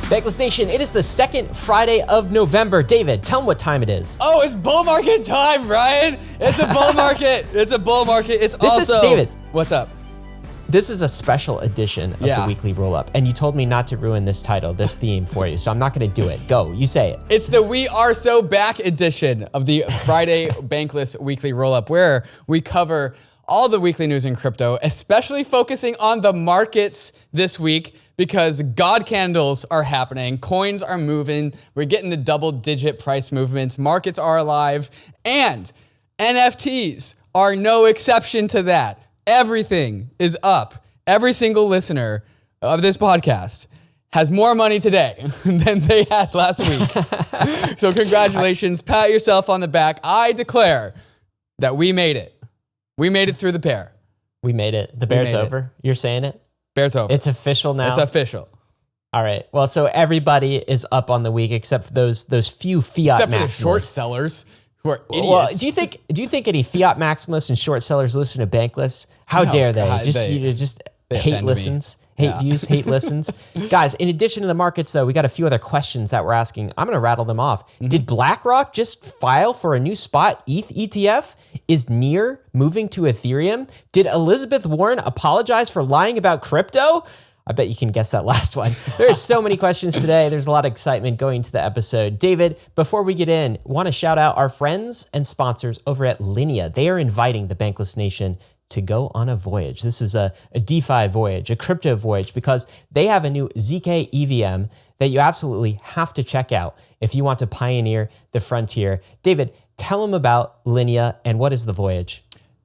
Bankless Nation, it is the second Friday of November. David, tell them what time it is. Oh, it's bull market time, Ryan. It's a bull market. It's a bull market. It's This also... is, David. What's up? This is a special edition of the weekly roll-up, and you told me not to ruin this title, this theme for you, so I'm not going to do it. Go, you say it. It's the We Are So Back edition of the Friday Bankless Weekly Roll-Up, where we cover all the weekly news in crypto, especially focusing on the markets this week, because God candles are happening, coins are moving, we're getting the double-digit price movements, markets are alive, and NFTs are no exception to that. Everything is up. Every single listener of this podcast has more money today than they had last week. So congratulations, pat yourself on the back. I declare that we made it. We made it through the bear. We made it. The bear's over. You're saying it? Bear's over. It's official now? It's official. All right. Well, so everybody is up on the week except for those few fiat Except for the maximalists. short sellers who are idiots. Well, do you think any fiat maximalists and short sellers listen to Bankless? How dare they? God, Just they hate offend listens. Hate views, hate listens. Guys, in addition to the markets, though, we got a few other questions that we're asking. I'm going to rattle them off. Did BlackRock just file for a new spot ETH ETF? Is Near moving to Ethereum? Did Elizabeth Warren apologize for lying about crypto? I bet you can guess that last one. There's so many questions today. There's a lot of excitement going to the episode. David, before we get in, want to shout out our friends and sponsors over at Linea. They are inviting the Bankless Nation to go on a voyage. This is a DeFi voyage, a crypto voyage, because they have a new ZK EVM that you absolutely have to check out if you want to pioneer the frontier. David, tell them about Linea and what is the voyage?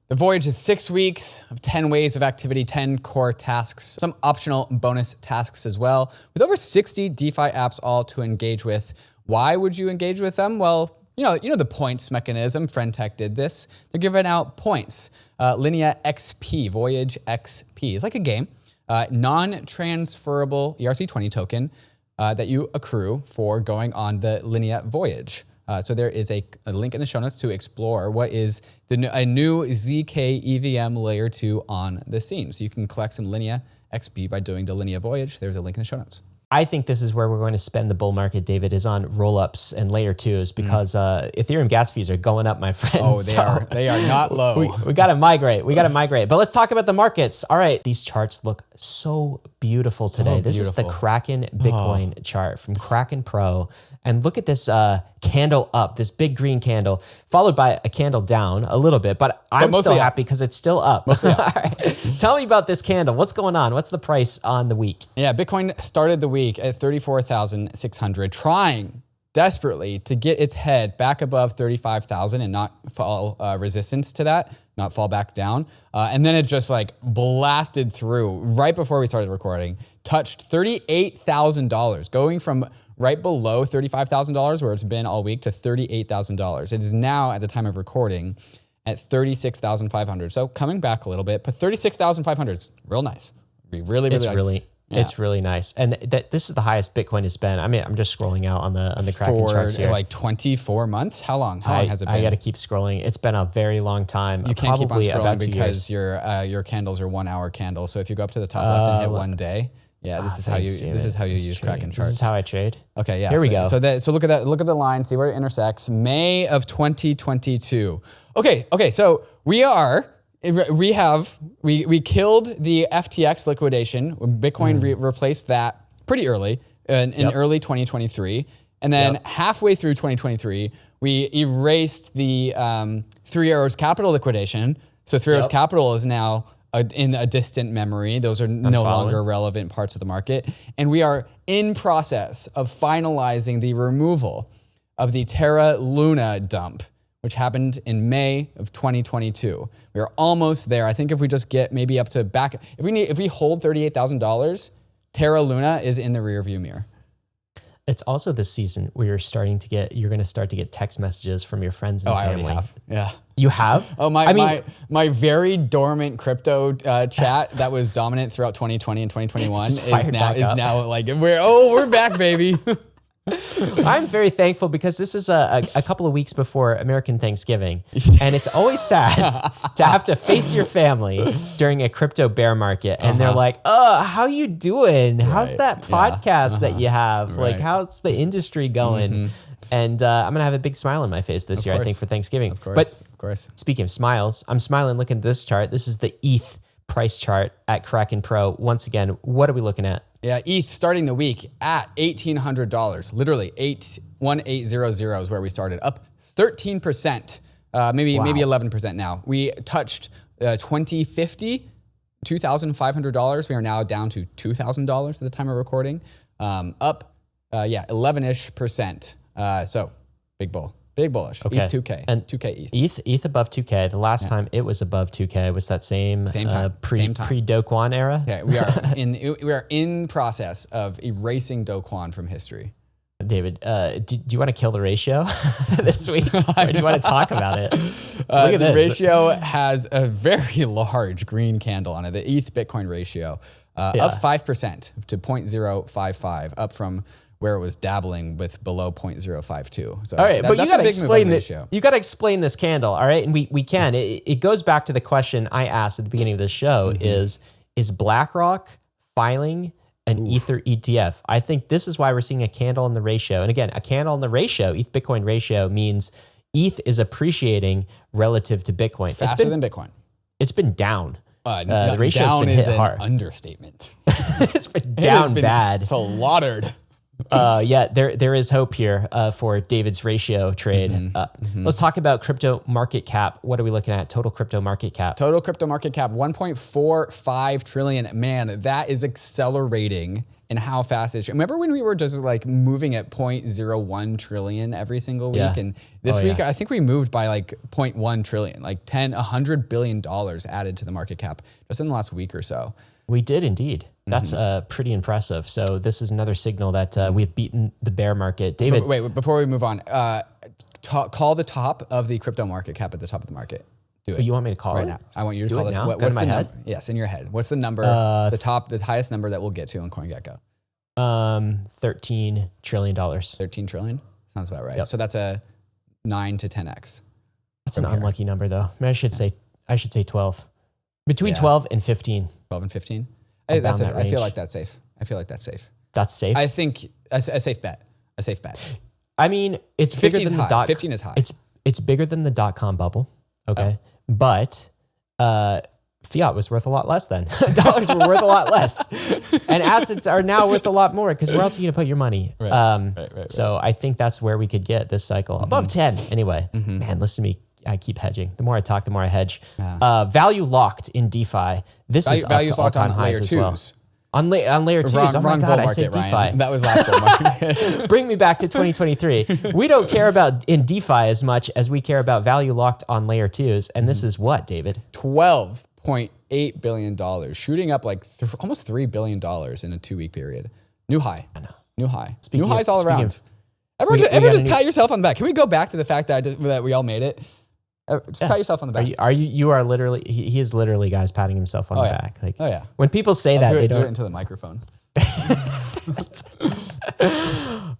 The voyage is 6 weeks of 10 ways of activity, 10 core tasks, some optional bonus tasks as well, with over 60 DeFi apps all to engage with. Why would you engage with them? Well, you know the points mechanism. Friendtech did this. They're giving out points. Linea XP, Voyage XP. It's like a game. Non-transferable ERC20 token that you accrue for going on the Linea Voyage. So there is a link in the show notes to explore what is a new ZK EVM layer 2 on the scene. So you can collect some Linea XP by doing the Linea Voyage. There's a link in the show notes. I think this is where we're going to spend the bull market, David, is on roll-ups and layer 2s because Ethereum gas fees are going up, my friends. Oh, they are not low. We got to migrate. But let's talk about the markets. All right, these charts look so beautiful today. This is the Kraken Bitcoin chart from Kraken Pro. And look at this candle up, this big green candle, followed by a candle down a little bit. But I'm still happy because it's still up. All right. Tell me about this candle. What's going on? What's the price on the week? Yeah, Bitcoin started the week at 34,600, trying desperately to get its head back above 35,000 and not fall resistance to that, not fall back down. And then it just like blasted through right before we started recording, touched $38,000, going from right below $35,000 where it's been all week to $38,000. It is now at the time of recording at 36,500. So coming back a little bit, but 36,500 is real nice. It's really nice. And this is the highest Bitcoin has been. I mean, I'm just scrolling out on the Kraken charts here. For like 24 months? How long has it been? I got to keep scrolling. It's been a very long time. You can't probably keep on scrolling about because your candles are 1 hour candles. So if you go up to the top left and hit 1 day, this is how you use Kraken charts. This is how I trade. Okay, yeah. Here we go. So look at that. Look at the line. See where it intersects. May of 2022. Okay. So we killed the FTX liquidation. Bitcoin replaced that pretty early in early 2023, and then halfway through 2023, we erased the Three Arrows Capital liquidation. So Three Arrows Capital is now in a distant memory. Those are no longer relevant parts of the market. And we are in process of finalizing the removal of the Terra Luna dump, which happened in May of 2022. We are almost there. I think if we just get maybe up to back, if we hold $38,000, Terra Luna is in the rearview mirror. It's also this season where you're going to start to get text messages from your friends and family. I already have. Yeah. You have? Oh, my very dormant crypto chat that was dominant throughout 2020 and 2021 is now like we're back, baby. I'm very thankful because this is a couple of weeks before American Thanksgiving. And it's always sad to have to face your family during a crypto bear market. And they're like, how you doing? How's that podcast that you have? Like, how's the industry going? And I'm going to have a big smile on my face this year, I think, for Thanksgiving. Of course. Speaking of smiles, I'm smiling looking at this chart. This is the ETH price chart at Kraken Pro. Once again, what are we looking at? Yeah, ETH starting the week at $1,800. Literally 1800 is where we started, up 13%, maybe 11% now. We touched $2,500. We are now down to $2,000 at the time of recording, up 11-ish%. So big bullish. Okay. ETH 2K And 2K ETH. ETH above 2K. The last time it was above 2K was that same time. pre-Do Kwon era. Okay, we are in process of erasing Do Kwon from history. David, do you want to kill the ratio this week? Or do you want to talk about it? Look at the this. ratio has a very large green candle on it. The ETH Bitcoin ratio up 5% to 0.055, up from where it was dabbling with below 0.052. So all right, but you got to explain this. ratio. You got to explain this candle, all right? And we can. It goes back to the question I asked at the beginning of the show: is BlackRock filing an Ether ETF? I think this is why we're seeing a candle in the ratio. And again, a candle in the ratio, ETH Bitcoin ratio, means ETH is appreciating relative to Bitcoin. Faster than Bitcoin. It's been down. The ratio's down been is hit hard. an understatement. It's been down bad. Slaughtered. There is hope here for David's ratio trade. Let's talk about crypto market cap. What are we looking at? Total crypto market cap. Total crypto market cap, 1.45 trillion. Man, that is accelerating in how fast it's. Remember when we were just like moving at 0.01 trillion every single week? Yeah. And this week, I think we moved by like 0.1 trillion, like $100 billion added to the market cap just in the last week or so. We did indeed. That's pretty impressive. So this is another signal that we've beaten the bear market. David. Wait, before we move on, call the top of the crypto market cap at the top of the market. Do it. You want me to call right it? now? I want you to Do call it it. now? What's in my the head? number? Yes, in your head. What's the number? The highest number that we'll get to on CoinGecko. $13 trillion. 13 trillion? Sounds about right. Yep. So that's a 9 to 10x. That's an unlucky number though. I should say 12. Between 12 and 15. 12 and 15? I feel like that's safe. That's safe? I think a safe bet. I mean, it's bigger than the 15 is high. It's bigger than the .com bubble. Okay. But fiat was worth a lot less then. Dollars were worth a lot less. And assets are now worth a lot more because where else are you going to put your money? Right. So I think that's where we could get this cycle. Above 10 anyway. Man, listen to me. I keep hedging. The more I talk, the more I hedge. Value locked in DeFi. This is up to all-time highs as well. On layer twos. Oh my God, I said DeFi. Ryan. That was last bull market. Bring me back to 2023. We don't care about in DeFi as much as we care about value locked on layer twos. And this is what, David? $12.8 billion, shooting up like almost $3 billion in a 2-week period. New high. I know. New high. Speaking New highs all around. We Everyone just pat yourself on the back. Can we go back to the fact that we all made it? Just pat yourself on the back. You are literally, he is literally, guys, patting himself on the back. Like, when people say that, they do don't it into the microphone.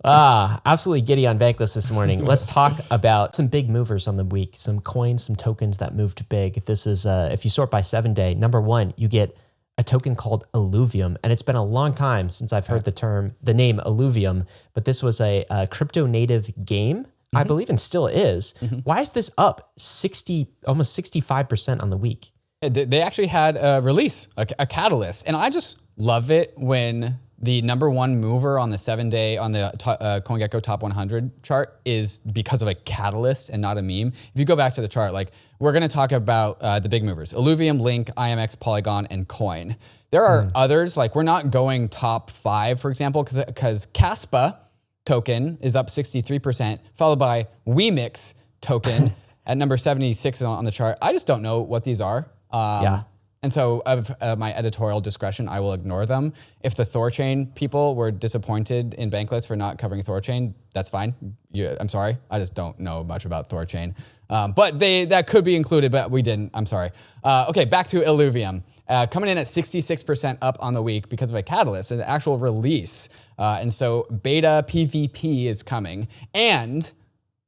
Absolutely giddy on Bankless this morning. Let's talk about some big movers on the week, some coins, some tokens that moved big. This is, if you sort by 7-day, number one, you get a token called Illuvium. And it's been a long time since I've heard the name Illuvium, but this was a crypto native game, I believe, and still is. Why is this up almost 65% on the week? They actually had a release, a catalyst. And I just love it when the number one mover on the 7-day on the CoinGecko top 100 chart is because of a catalyst and not a meme. If you go back to the chart, like we're going to talk about the big movers: Illuvium, Link, IMX, Polygon, and Coin. There are others, like we're not going top 5, for example, because Kaspa token is up 63%, followed by WeMix token at number 76 on the chart. I just don't know what these are. And so of my editorial discretion, I will ignore them. If the Thorchain people were disappointed in Bankless for not covering Thorchain, that's fine. I'm sorry. I just don't know much about Thorchain. But that could be included, but we didn't. I'm sorry. Okay, back to Illuvium. coming in at 66% up on the week because of a catalyst, an actual release. And so beta PvP is coming. And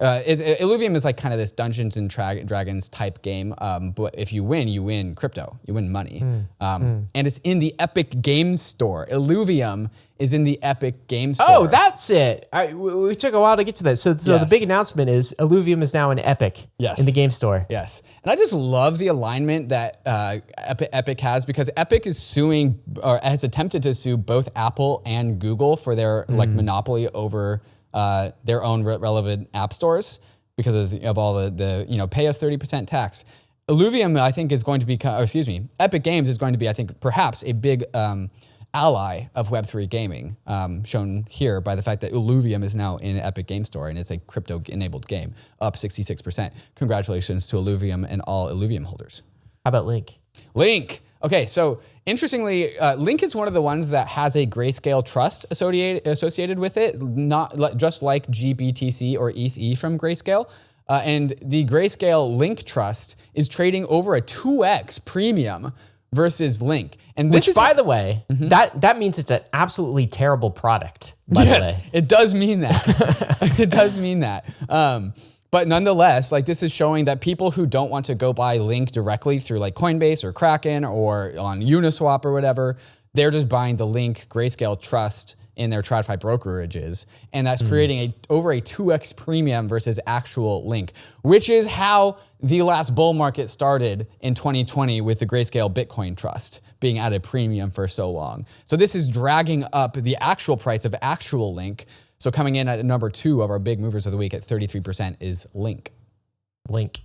Illuvium is like kind of this Dungeons and Dragons type game, but if you win crypto, you win money. And it's in the Epic Game Store. Illuvium is in the Epic Game Store. Oh, that's it. We took a while to get to that. So the big announcement is Illuvium is now in Epic in the Game Store. Yes. And I just love the alignment that Epic has, because Epic is suing, or has attempted to sue both Apple and Google for their like monopoly over their own relevant app stores because of all the pay us 30% tax. Illuvium, I think, is going to become, Epic Games is going to be, I think, perhaps a big ally of Web3 gaming, shown here by the fact that Illuvium is now in Epic Game Store, and it's a crypto-enabled game, up 66%. Congratulations to Illuvium and all Illuvium holders. How about Link? Link. Okay, so interestingly, Link is one of the ones that has a Grayscale trust associated with it, not just like GBTC or ETH from Grayscale. And the Grayscale Link trust is trading over a 2x premium versus Link. And this by the way, that means it's an absolutely terrible product, by the way. It does mean that. It does mean that. But nonetheless, like, this is showing that people who don't want to go buy Link directly through like Coinbase or Kraken or on Uniswap or whatever, they're just buying the Link Grayscale trust in their TradFi brokerages. And that's creating over a 2x premium versus actual Link, which is how the last bull market started in 2020 with the Grayscale Bitcoin trust being at a premium for so long. So this is dragging up the actual price of actual Link. So coming in at number 2 of our big movers of the week at 33% is Link. Link.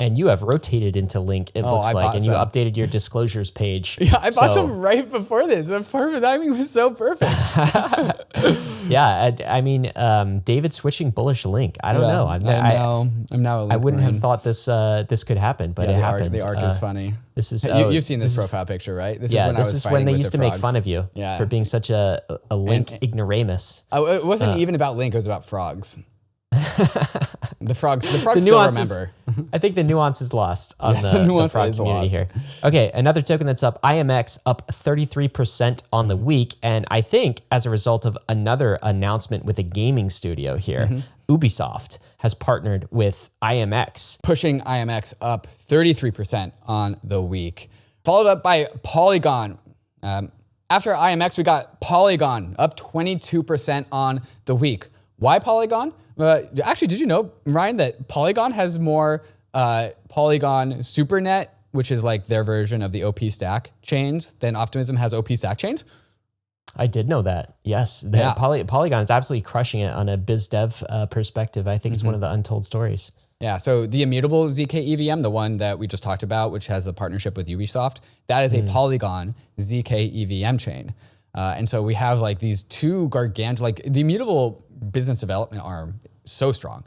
And you have rotated into Link, it looks like, and you updated your disclosures page. Yeah, I bought some right before this. The perfect timing was so perfect. Yeah, I mean, David switching bullish Link. I don't know. I'm now a Link. I wouldn't have thought this could happen, but it happened. The arc is funny. This is you've seen this profile picture, right? This is when they used to make fun of you for being such a Link ignoramus. It wasn't even about Link; it was about frogs. The frogs still remember. I think the nuance is lost on the frog community here. Okay, another token that's up, IMX, up 33% on the week. And I think as a result of another announcement with a gaming studio here, Ubisoft has partnered with IMX. Pushing IMX up 33% on the week. Followed up by Polygon. After IMX, we got Polygon up 22% on the week. Why Polygon? Actually, did you know, Ryan, that Polygon has more Polygon SuperNet, which is like their version of the OP Stack chains, than Optimism has OP Stack chains? I did know that. Yes. Polygon is absolutely crushing it on a biz dev perspective. I think it's one of the untold stories. Yeah, so the immutable ZK EVM, the one that we just talked about, which has the partnership with Ubisoft, that is a Polygon ZK EVM chain. And so we have like these two gargantuan, like the immutable business development arm, so strong,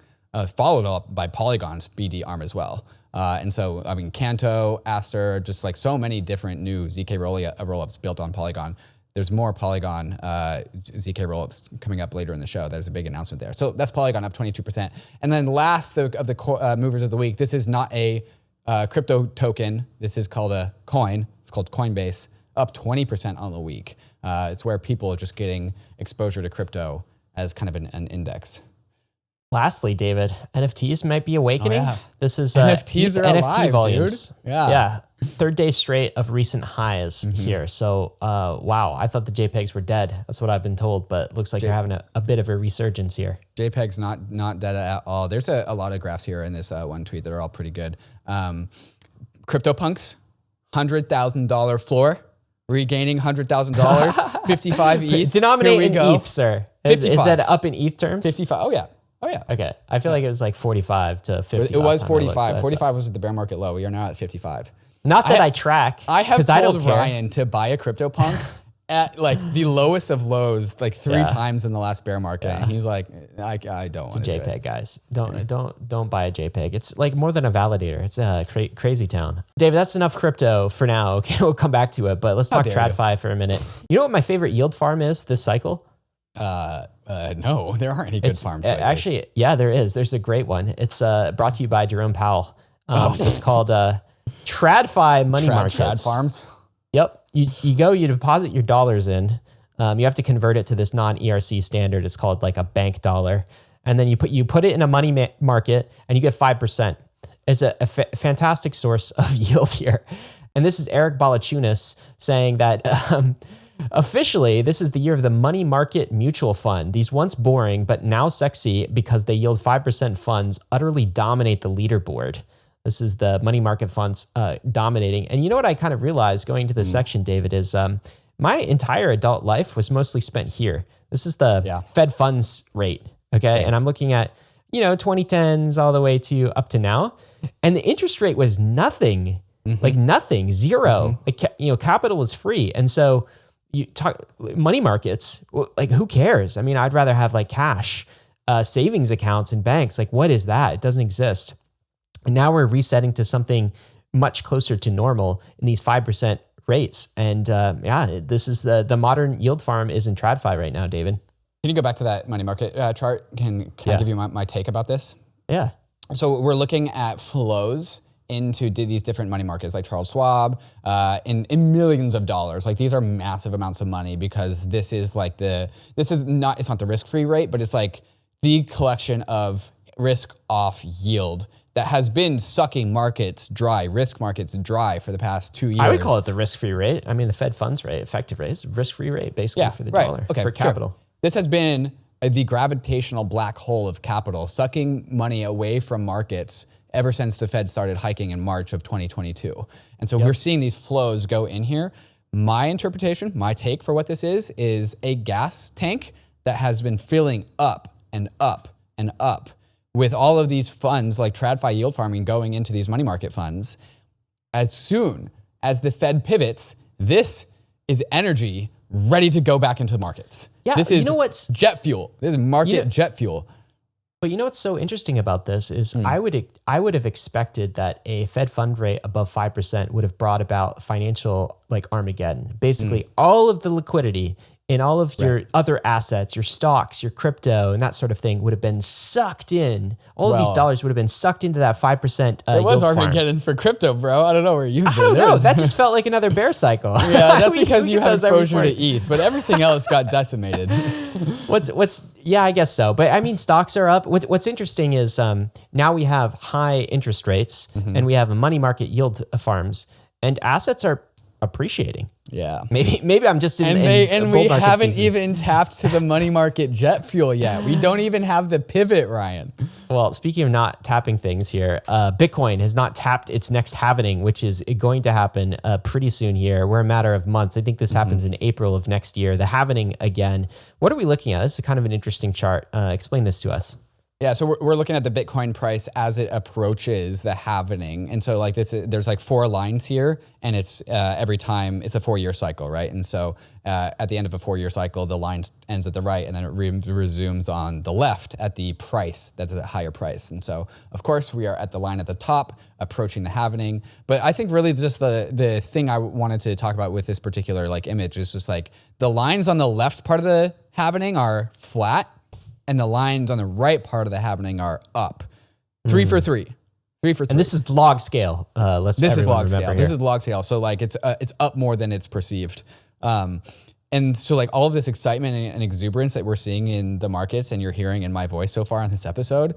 followed up by Polygon's BD arm as well. And so, I mean, Canto, Aster, just like so many different new ZK rollups built on Polygon. There's more Polygon ZK rollups coming up later in the show. There's a big announcement there. So that's Polygon up 22%. And then last of the movers of the week, this is not a crypto token. This is called a coin. It's called Coinbase, up 20% on the week. It's where people are just getting exposure to crypto as kind of an index. Lastly, David, NFTs might be awakening. Oh, yeah. This is NFTs are NFT alive, volumes. Dude. Yeah. Third day straight of recent highs here. So, wow, I thought the JPEGs were dead. That's what I've been told, but looks like they're having a bit of a resurgence here. JPEG's not dead at all. There's a lot of graphs here in this one tweet that are all pretty good. CryptoPunks, $100,000 floor. Regaining $100,000, 55 ETH. Denominate in ETH, sir. Is that up in ETH terms? 55. Oh yeah. Okay. I feel like it was like 45 to 50. It was 45. 45 was at the bear market low. We are now at 55. Not that I track. I have told Ryan to buy a CryptoPunk at like the lowest of lows, like 3 times in the last bear market. And he's like, I don't want to do it. It's a JPEG, guys. Don't buy a JPEG. It's like more than a validator. It's a crazy town. David, that's enough crypto for now. Okay, we'll come back to it, but let's talk TradFi for a minute. You know what my favorite yield farm is this cycle? No, there aren't any good farms. Actually, yeah, there is. There's a great one. It's brought to you by Jerome Powell. It's called TradFi money markets. Trad farms. Yep. You deposit your dollars in. You have to convert it to this non-ERC standard. It's called like a bank dollar. And then you put it in a money market and you get 5%. It's a fantastic source of yield here. And this is Eric Balachunas saying that officially, this is the year of the money market mutual fund. These once boring, but now sexy because they yield 5% funds utterly dominate the leaderboard. This is the money market funds dominating. And you know what I kind of realized going to this section, David, is my entire adult life was mostly spent here. This is the Fed funds rate, okay? Same. And I'm looking at, 2010s all the way to up to now. And the interest rate was nothing, like nothing, zero. Like, capital was free. And so you talk money markets, like who cares? I mean, I'd rather have like cash, savings accounts and banks. Like what is that? It doesn't exist. And now we're resetting to something much closer to normal in these 5% rates. And this is the modern yield farm is in TradFi right now, David. Can you go back to that money market chart? Can I give you my take about this? Yeah. So we're looking at flows into these different money markets like Charles Schwab in millions of dollars. Like these are massive amounts of money because this is not the risk-free rate, but it's like the collection of risk off yield that has been sucking risk markets dry for the past 2 years. I would call it the risk-free rate. I mean, the Fed funds rate, effective rate, is risk-free rate basically for the dollar, for capital. Sure. This has been the gravitational black hole of capital, sucking money away from markets ever since the Fed started hiking in March of 2022. And so we're seeing these flows go in here. My interpretation, my take for what this is a gas tank that has been filling up and up and up with all of these funds like TradFi yield farming going into these money market funds. As soon as the Fed pivots, this is energy ready to go back into the markets. Yeah, this is jet fuel. This is market jet fuel. But you know what's so interesting about this is I would have expected that a Fed fund rate above 5% would have brought about financial like Armageddon. Basically, all of the liquidity in all of your other assets, your stocks, your crypto, and that sort of thing would have been sucked in. All of these dollars would have been sucked into that 5% It was Armageddon for crypto, bro. I don't know where you've been. I don't know. That just felt like another bear cycle. Yeah, that's because you had exposure to ETH, but everything else got decimated. I guess so. But I mean, stocks are up. What's interesting is now we have high interest rates and we have money market yield farms and assets are appreciating. Yeah. Maybe I'm just in and we haven't even tapped to the money market jet fuel yet. We don't even have the pivot, Ryan. Well, speaking of not tapping things here, Bitcoin has not tapped its next halving, which is going to happen pretty soon here. We're a matter of months. I think this happens in April of next year. The halving again. What are we looking at? This is kind of an interesting chart. Explain this to us. Yeah, so we're looking at the Bitcoin price as it approaches the halving. And so like there's like 4 lines here and it's every time it's a 4-year cycle, right? And so at the end of a 4-year cycle, the line ends at the right and then it resumes on the left at the price, that's a higher price. And so of course we are at the line at the top approaching the halving. But I think really just the thing I wanted to talk about with this particular like image is just like the lines on the left part of the halving are flat. And the lines on the right part of the halving are up. 3 for 3. 3 for 3. And this is log scale. This is log scale. This is log scale. So like it's up more than it's perceived. And so like all of this excitement and exuberance that we're seeing in the markets and you're hearing in my voice so far on this episode,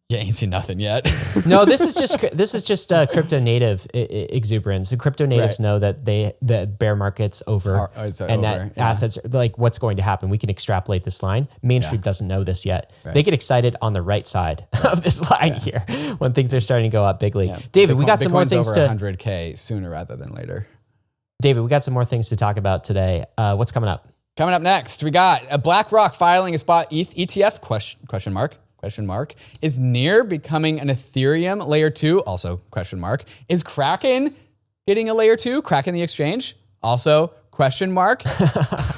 you ain't seen nothing yet. No, this is just crypto native exuberance. The crypto natives know that the bear market's over that assets are like what's going to happen. We can extrapolate this line. Mainstream doesn't know this yet. Right. They get excited on the right side of this line here when things are starting to go up bigly. Yeah. David, we got some more things over 100K sooner rather than later. David, we got some more things to talk about today. What's coming up? Coming up next, we got a BlackRock filing a spot ETH ETF question mark. Is Near becoming an Ethereum layer 2? Also, question mark. Is Kraken getting a layer 2? Kraken the exchange? Also, question mark.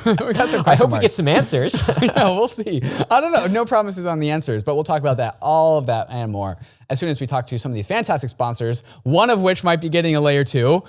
We got some I hope we get some answers. Yeah, we'll see. I don't know. No promises on the answers, but we'll talk about that, all of that and more as soon as we talk to some of these fantastic sponsors, one of which might be getting a layer 2.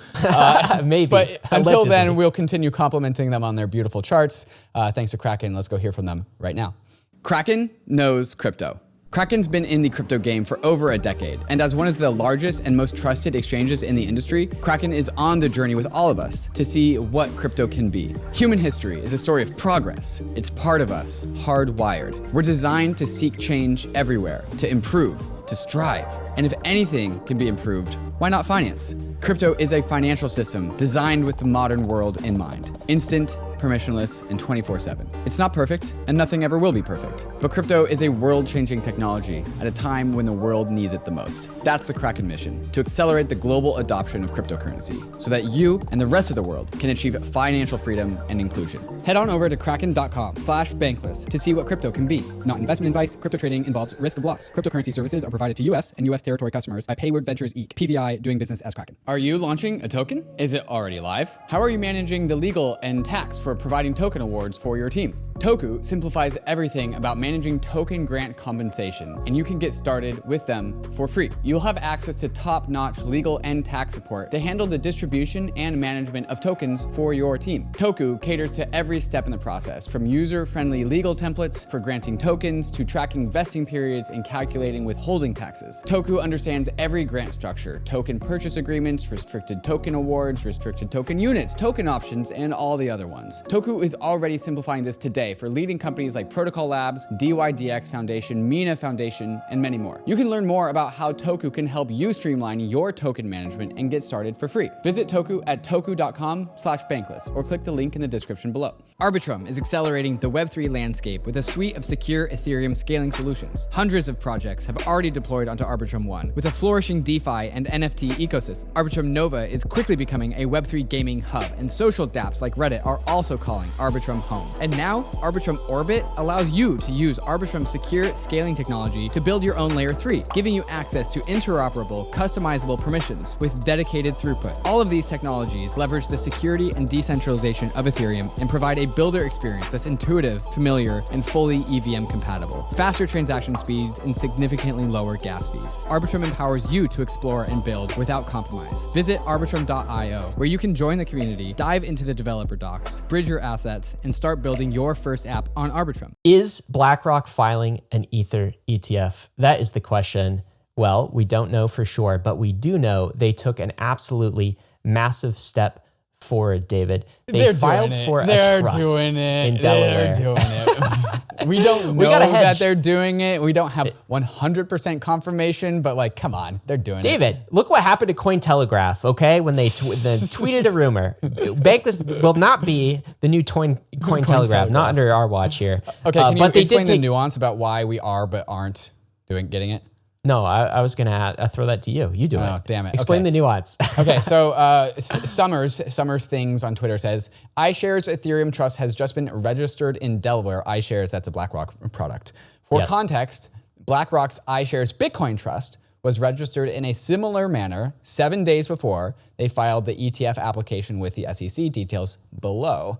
Maybe. But until then, we'll continue complimenting them on their beautiful charts. Thanks to Kraken. Let's go hear from them right now. Kraken knows crypto. Kraken's been in the crypto game for over a decade, and as one of the largest and most trusted exchanges in the industry, Kraken is on the journey with all of us to see what crypto can be. Human history is a story of progress. It's part of us, hardwired. We're designed to seek change everywhere, to improve, to strive. And if anything can be improved, why not finance? Crypto is a financial system designed with the modern world in mind. Instant, permissionless, and 24/7. It's not perfect, and nothing ever will be perfect. But crypto is a world-changing technology at a time when the world needs it the most. That's the Kraken mission, to accelerate the global adoption of cryptocurrency, so that you and the rest of the world can achieve financial freedom and inclusion. Head on over to kraken.com/bankless to see what crypto can be. Not investment advice. Crypto trading involves risk of loss. Cryptocurrency services are provided to U.S. and U.S. territory customers by Payward Ventures Inc., PVI, doing business as Kraken. Are you launching a token? Is it already live? How are you managing the legal and tax for providing token awards for your team? TOKU simplifies everything about managing token grant compensation, and you can get started with them for free. You'll have access to top-notch legal and tax support to handle the distribution and management of tokens for your team. TOKU caters to every step in the process, from user-friendly legal templates for granting tokens to tracking vesting periods and calculating withholding taxes. TOKU understands every grant structure, token purchase agreements, restricted token awards, restricted token units, token options, and all the other ones. TOKU is already simplifying this today for leading companies like Protocol Labs, DYDX Foundation, MENA Foundation, and many more. You can learn more about how TOKU can help you streamline your token management and get started for free. Visit TOKU at toku.com/bankless or click the link in the description below. ARBITRUM is accelerating the Web3 landscape with a suite of secure Ethereum scaling solutions. Hundreds of projects have already deployed onto ARBITRUM 1 with a flourishing DeFi and NFT ecosystem. ARBITRUM Nova is quickly becoming a Web3 gaming hub, and social dApps like Reddit are also calling ARBITRUM home. And now, ARBITRUM Orbit allows you to use ARBITRUM's secure scaling technology to build your own Layer 3, giving you access to interoperable, customizable permissions with dedicated throughput. All of these technologies leverage the security and decentralization of Ethereum and provide a builder experience that's intuitive, familiar, and fully EVM compatible. Faster transaction speeds and significantly lower gas fees. ARBITRUM empowers you to explore and build without compromise. Visit arbitrum.io, where you can join the community, dive into the developer docs, bridge your assets, and start building your first app on ARBITRUM. Is BlackRock filing an Ether ETF? That is the question. Well, we don't know for sure, but we do know they took an absolutely massive step forward, David. They filed for a trust in Delaware. They're doing it. We don't know that they're doing it. We don't have 100% confirmation, but like, come on, they're doing it. David, look what happened to Cointelegraph, okay? When they tweeted a rumor. Bankless will not be the new Cointelegraph, not under our watch here. Okay, can you explain the nuance about why we are but aren't getting it? No, I was going to throw that to you. You do it. Oh, damn it. Explain the nuance. Okay, so Summers Things on Twitter says, iShares Ethereum Trust has just been registered in Delaware. iShares, that's a BlackRock product. For context, BlackRock's iShares Bitcoin Trust was registered in a similar manner 7 days before they filed the ETF application with the SEC. Details below.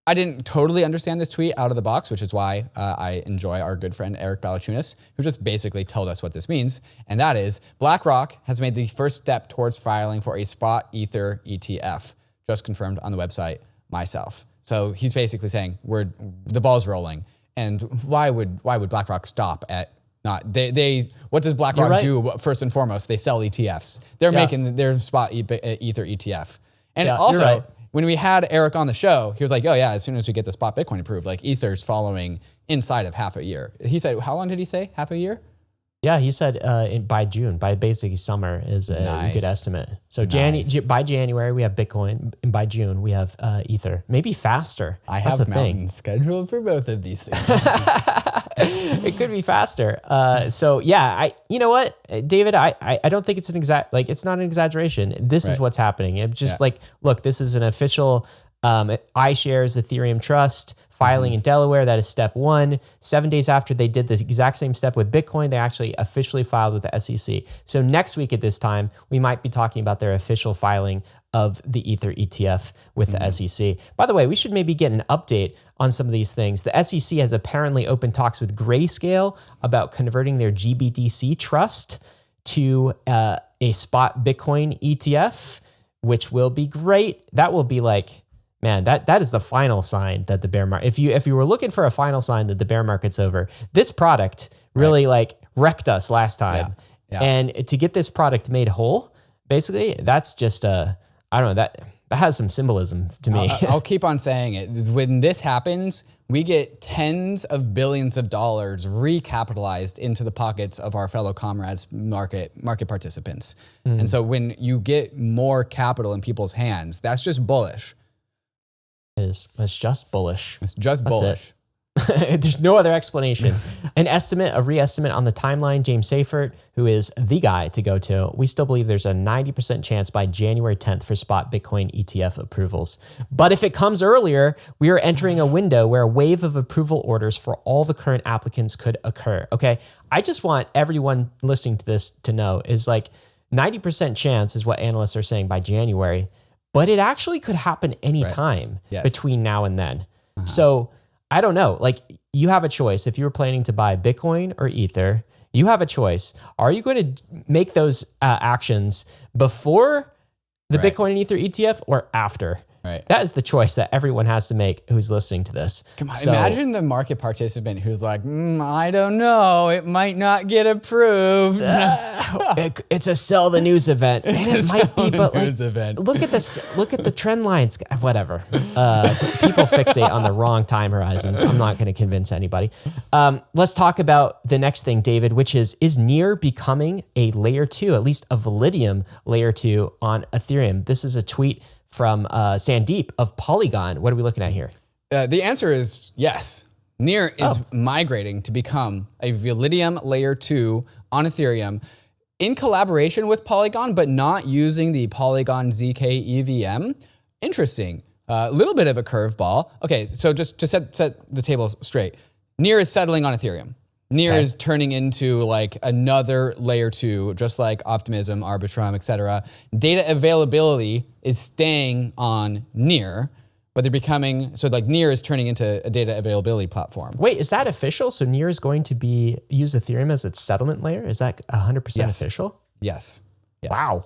I didn't totally understand this tweet out of the box, which is why I enjoy our good friend Eric Balachunas, who just basically told us what this means. And that is, BlackRock has made the first step towards filing for a spot Ether ETF, just confirmed on the website myself. So he's basically saying the ball's rolling. And why would BlackRock stop at not? What does BlackRock do first and foremost? They sell ETFs. They're making their spot Ether ETF. And also, when we had Eric on the show, he was like, oh yeah, as soon as we get the spot Bitcoin approved, like Ether's following inside of half a year. He said, how long did he say? Half a year? Yeah, he said by June, by basically summer is a good estimate. So by January, we have Bitcoin, and by June, we have Ether. Maybe faster. I have a mountain scheduled for both of these things. It could be faster. So yeah, you know what, David, I don't think it's it's not an exaggeration. This is what's happening. It's just look, this is an official iShares Ethereum Trust filing in Delaware. That is step one. 7 days after they did the exact same step with Bitcoin, they actually officially filed with the SEC. So next week at this time, we might be talking about their official filing of the Ether ETF with the SEC. By the way, we should maybe get an update on some of these things. The SEC has apparently opened talks with Grayscale about converting their GBDC trust to a spot Bitcoin ETF, which will be great. That will be like, man, that is the final sign that the bear market, if you were looking for a final sign that the bear market's over, this product really like wrecked us last time. Yeah. And to get this product made whole, basically, that's just I don't know, that has some symbolism to me. I'll keep on saying it. When this happens, we get tens of billions of dollars recapitalized into the pockets of our fellow comrades, market participants. And so when you get more capital in people's hands, that's just bullish. It's just bullish. It's just bullish. There's no other explanation. A re-estimate on the timeline, James Seifert, who is the guy to go to, we still believe there's a 90% chance by January 10th for spot Bitcoin ETF approvals. But if it comes earlier, we are entering a window where a wave of approval orders for all the current applicants could occur. Okay, I just want everyone listening to this to know is like 90% chance is what analysts are saying by January, but it actually could happen anytime between now and then. So I don't know. Like, you have a choice. If you were planning to buy Bitcoin or Ether, you have a choice. Are you going to make those actions before the Bitcoin and Ether ETF or after? Right. That is the choice that everyone has to make who's listening to this. Come on, imagine the market participant who's like, I don't know, it might not get approved. It's a sell the news event. Man, it might be, but event. Look at this. Look at the trend lines. Whatever. People fixate on the wrong time horizons. I'm not going to convince anybody. Let's talk about the next thing, David, which is Near becoming a layer 2, at least a Validium layer 2 on Ethereum? This is a tweet from Sandeep of Polygon. What are we looking at here? The answer is yes. Near is migrating to become a Validium layer 2 on Ethereum in collaboration with Polygon, but not using the Polygon ZK EVM. Interesting. A little bit of a curveball. Okay, so just to set the table straight. Near is settling on Ethereum. Near is turning into like another layer 2, just like Optimism, Arbitrum, etc. Data availability is staying on Near, but they're becoming, so like Near is turning into a data availability platform. Wait, is that official? So Near is going to use Ethereum as its settlement layer? Is that 100% official? Yes. Wow.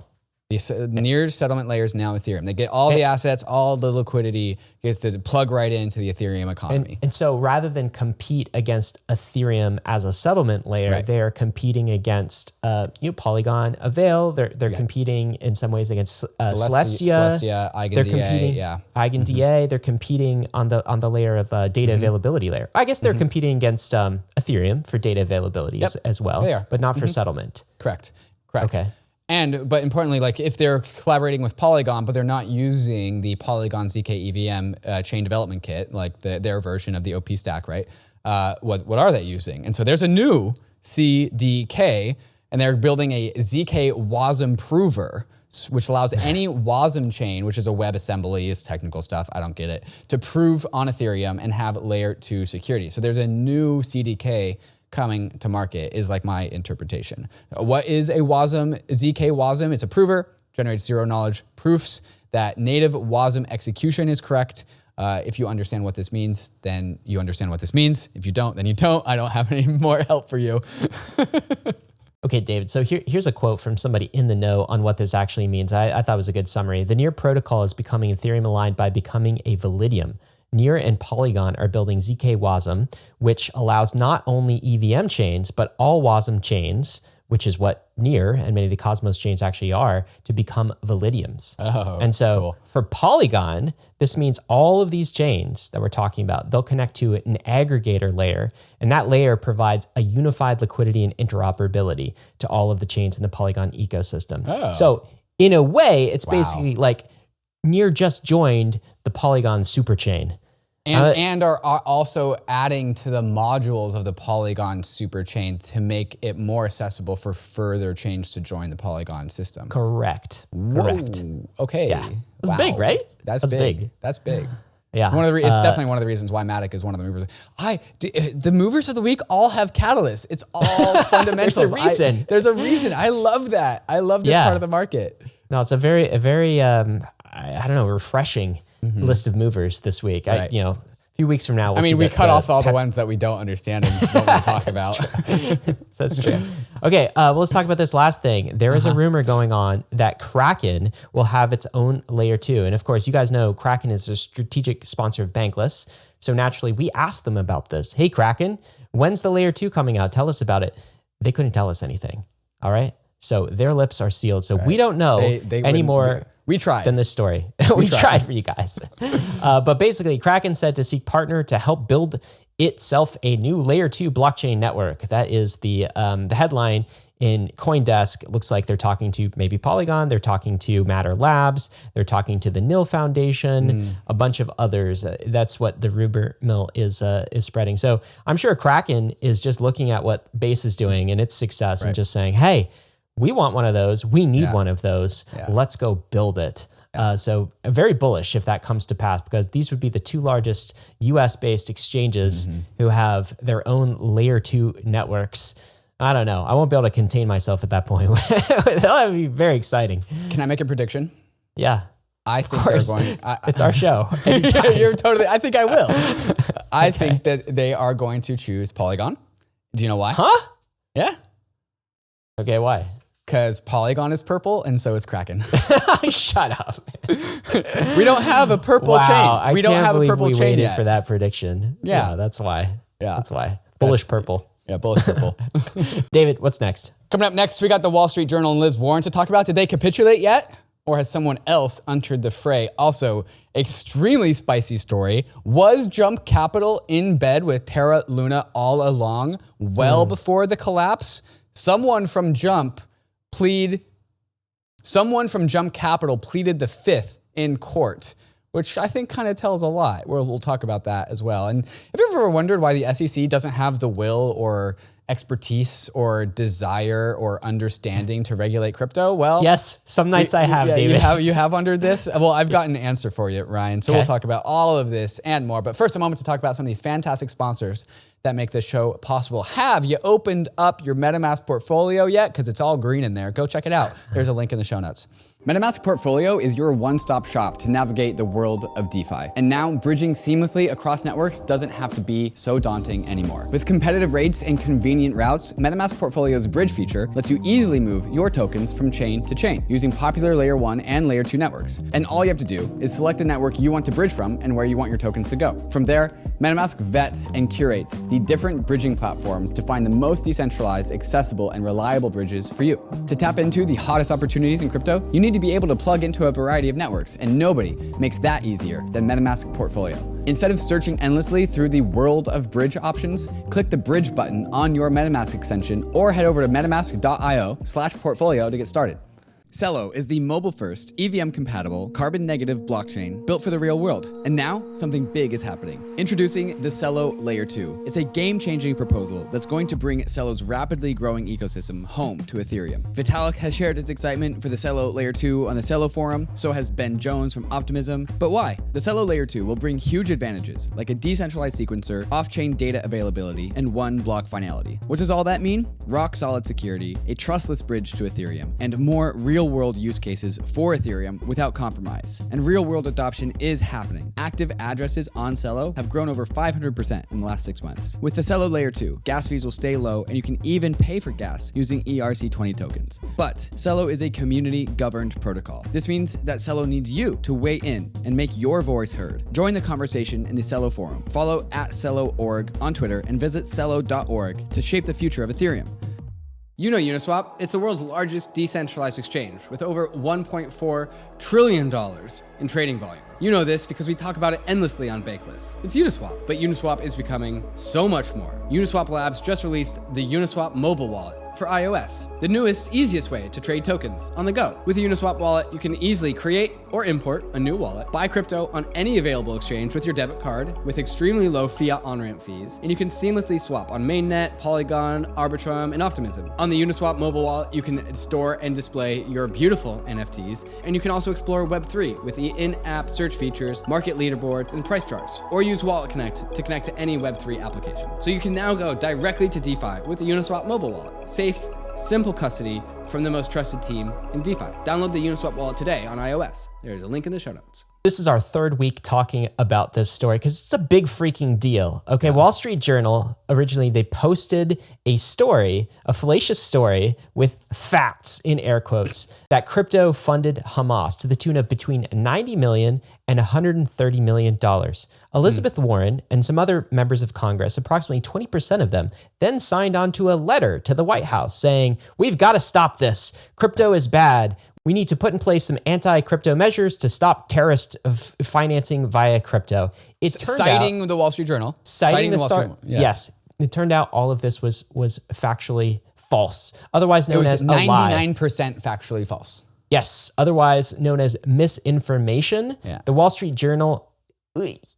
Near's settlement layer is now Ethereum. They get all the assets, all the liquidity, gets to plug right into the Ethereum economy. And so rather than compete against Ethereum as a settlement layer, they're competing against Polygon, Avail. They're competing in some ways against Celestia, EigenDA, EigenDA. They're competing on the layer of data availability layer. I guess they're competing against Ethereum for data availability as well, but not for settlement. Correct. Okay. But importantly, like if they're collaborating with Polygon, but they're not using the Polygon ZK EVM chain development kit, like their version of the OP stack, right? What are they using? And so there's a new CDK, and they're building a ZK WASM prover, which allows any WASM chain, which is a web assembly, is technical stuff, I don't get it, to prove on Ethereum and have layer 2 security. So there's a new CDK coming to market is like my interpretation. What is a WASM, ZK WASM? It's a prover, generates zero knowledge proofs that native WASM execution is correct. If you understand what this means, then you understand what this means. If you don't, then you don't. I don't have any more help for you. Okay, David, so here's a quote from somebody in the know on what this actually means. I thought it was a good summary. The Near protocol is becoming Ethereum aligned by becoming a Validium. Near and Polygon are building ZK WASM, which allows not only EVM chains, but all WASM chains, which is what Near and many of the Cosmos chains actually are, to become Validiums. And so for Polygon, this means all of these chains that we're talking about, they'll connect to an aggregator layer, and that layer provides a unified liquidity and interoperability to all of the chains in the Polygon ecosystem. So in a way, it's basically like Near just joined the Polygon superchain. And are also adding to the modules of the Polygon superchain to make it more accessible for further chains to join the Polygon system. Correct. Okay. Yeah. That's big, right? That's big. That's big. Yeah. It's definitely one of the reasons why Matic is one of the movers. The movers of the week all have catalysts. It's all fundamentals. There's a reason. There's a reason. I love that. I love this part of the market. No, it's a very I don't know, refreshing list of movers this week. few weeks from now, I mean, we cut off all the ones that we don't understand and don't want to talk about. That's true. Okay, well, let's talk about this last thing. There is a rumor going on that Kraken will have its own layer 2. And of course, you guys know Kraken is a strategic sponsor of Bankless. So naturally, we asked them about this. Hey, Kraken, when's the layer 2 coming out? Tell us about it. They couldn't tell us anything. All right. So their lips are sealed. So we don't know anymore. We tried. Than this story. we tried for you guys. But basically, Kraken said to seek partner to help build itself a new layer 2 blockchain network. That is the headline in CoinDesk. It looks like they're talking to maybe Polygon. They're talking to Matter Labs. They're talking to the NIL Foundation, a bunch of others. That's what the rumor mill is spreading. So I'm sure Kraken is just looking at what Base is doing and its success and just saying, hey, we want one of those. We need one of those. Let's go build it. So I'm very bullish if that comes to pass, because these would be the 2 largest US-based exchanges who have their own layer 2 networks. I don't know. I won't be able to contain myself at that point. That'll be very exciting. Can I make a prediction? Yeah. I think they're going. It's our show. You're totally. I think I will. I think that they are going to choose Polygon. Do you know why? Huh? Yeah. Okay, why? Because Polygon is purple and so is Kraken. Shut up. We don't have a purple chain. We don't have a purple chain waited yet. for that prediction. Yeah, that's why. Yeah, that's why. Bullish purple. Yeah, bullish purple. David, what's next? Coming up next, we got the Wall Street Journal and Liz Warren to talk about. Did they capitulate yet? Or has someone else entered the fray? Also, extremely spicy story. Was Jump Capital in bed with Terra Luna all along, well before the collapse? Someone from Jump Capital pleaded the fifth in court, which I think kind of tells a lot. We'll talk about that as well. And have you ever wondered why the SEC doesn't have the will or expertise or desire or understanding to regulate crypto? Well, yes, some nights I have, David. You have under this? Well, I've got an answer for you, Ryan. So we'll talk about all of this and more. But first, a moment to talk about some of these fantastic sponsors that make this show possible. Have you opened up your MetaMask portfolio yet? Because it's all green in there. Go check it out. There's a link in the show notes. MetaMask Portfolio is your one-stop shop to navigate the world of DeFi. And now bridging seamlessly across networks doesn't have to be so daunting anymore. With competitive rates and convenient routes, MetaMask Portfolio's bridge feature lets you easily move your tokens from chain to chain using popular layer 1 and layer 2 networks. And all you have to do is select the network you want to bridge from and where you want your tokens to go. From there, MetaMask vets and curates the different bridging platforms to find the most decentralized, accessible, and reliable bridges for you. To tap into the hottest opportunities in crypto, you need to be able to plug into a variety of networks, and nobody makes that easier than MetaMask Portfolio. Instead of searching endlessly through the world of bridge options, click the bridge button on your MetaMask extension or head over to metamask.io/portfolio to get started. CELO is the mobile-first, EVM-compatible, carbon-negative blockchain built for the real world. And now, something big is happening. Introducing the CELO Layer 2. It's a game-changing proposal that's going to bring CELO's rapidly growing ecosystem home to Ethereum. Vitalik has shared his excitement for the CELO Layer 2 on the CELO forum, so has Ben Jones from Optimism. But why? The CELO Layer 2 will bring huge advantages, like a decentralized sequencer, off-chain data availability, and one-block finality. What does all that mean? Rock-solid security, a trustless bridge to Ethereum, and more real-world use cases for Ethereum without compromise. And real-world adoption is happening. Active addresses on CELO have grown over 500% in the last 6 months. With the CELO Layer 2, gas fees will stay low, and you can even pay for gas using ERC20 tokens. But CELO is a community-governed protocol. This means that CELO needs you to weigh in and make your voice heard. Join the conversation in the CELO forum. Follow @CELO.org on Twitter and visit CELO.org to shape the future of Ethereum. You know UNISWAP, it's the world's largest decentralized exchange with over $1.4 trillion in trading volume. You know this because we talk about it endlessly on Bankless. It's Uniswap, but Uniswap is becoming so much more. Uniswap Labs just released the Uniswap mobile wallet for iOS, the newest, easiest way to trade tokens on the go. With the Uniswap wallet, you can easily create or import a new wallet, buy crypto on any available exchange with your debit card with extremely low fiat on-ramp fees, and you can seamlessly swap on Mainnet, Polygon, ARBITRUM, and Optimism. On the Uniswap mobile wallet, you can store and display your beautiful NFTs, and you can also explore Web3 with the in-app search features, market leaderboards, and price charts, or use Wallet Connect to connect to any Web3 application. So you can now go directly to DeFi with the Uniswap mobile wallet. Safe, simple custody, from the most trusted team in DeFi. Download the Uniswap wallet today on iOS. There's a link in the show notes. This is our third week talking about this story because it's a big freaking deal. Okay, Wall Street Journal, originally they posted a story, a fallacious story with facts in air quotes, that crypto funded Hamas to the tune of between $90 million and $130 million. Elizabeth Warren and some other members of Congress, approximately 20% of them, then signed on to a letter to the White House saying, we've got to stop this. Crypto is bad. We need to put in place some anti-crypto measures to stop terrorist financing via crypto. It turned citing out, the Wall Street Journal. citing the Wall start. Street Journal. Yes, it turned out all of this was factually false, otherwise It known was as a lie. 99% factually false. Yes, otherwise known as misinformation. Yeah. The Wall Street Journal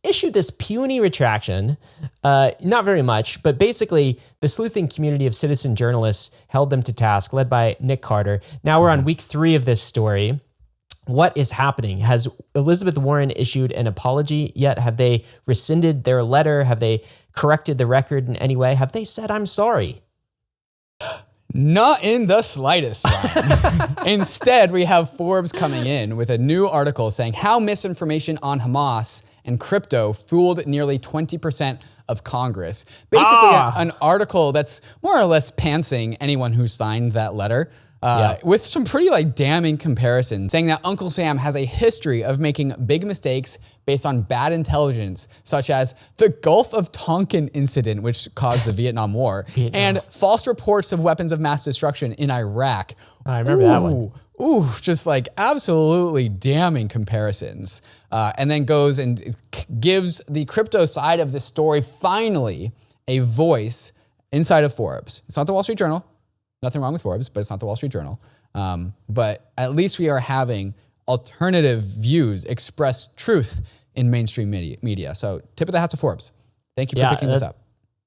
issued this puny retraction, not very much, but basically the sleuthing community of citizen journalists held them to task, led by Nick Carter. Now we're on week 3 of this story. What is happening? Has Elizabeth Warren issued an apology yet? Have they rescinded their letter? Have they corrected the record in any way? Have they said, I'm sorry? Not in the slightest, Brian. Instead, we have Forbes coming in with a new article saying how misinformation on Hamas and crypto fooled nearly 20% of Congress. Basically, an article that's more or less pantsing anyone who signed that letter. With some pretty damning comparisons, saying that Uncle Sam has a history of making big mistakes based on bad intelligence, such as the Gulf of Tonkin incident, which caused the Vietnam War, and false reports of weapons of mass destruction in Iraq. I remember that one. Just absolutely damning comparisons. And then goes and gives the crypto side of the story finally a voice inside of Forbes. It's not the Wall Street Journal. Nothing wrong with Forbes, but it's not the Wall Street Journal. But at least we are having alternative views express truth in mainstream media. So tip of the hat to Forbes. Thank you for picking this up.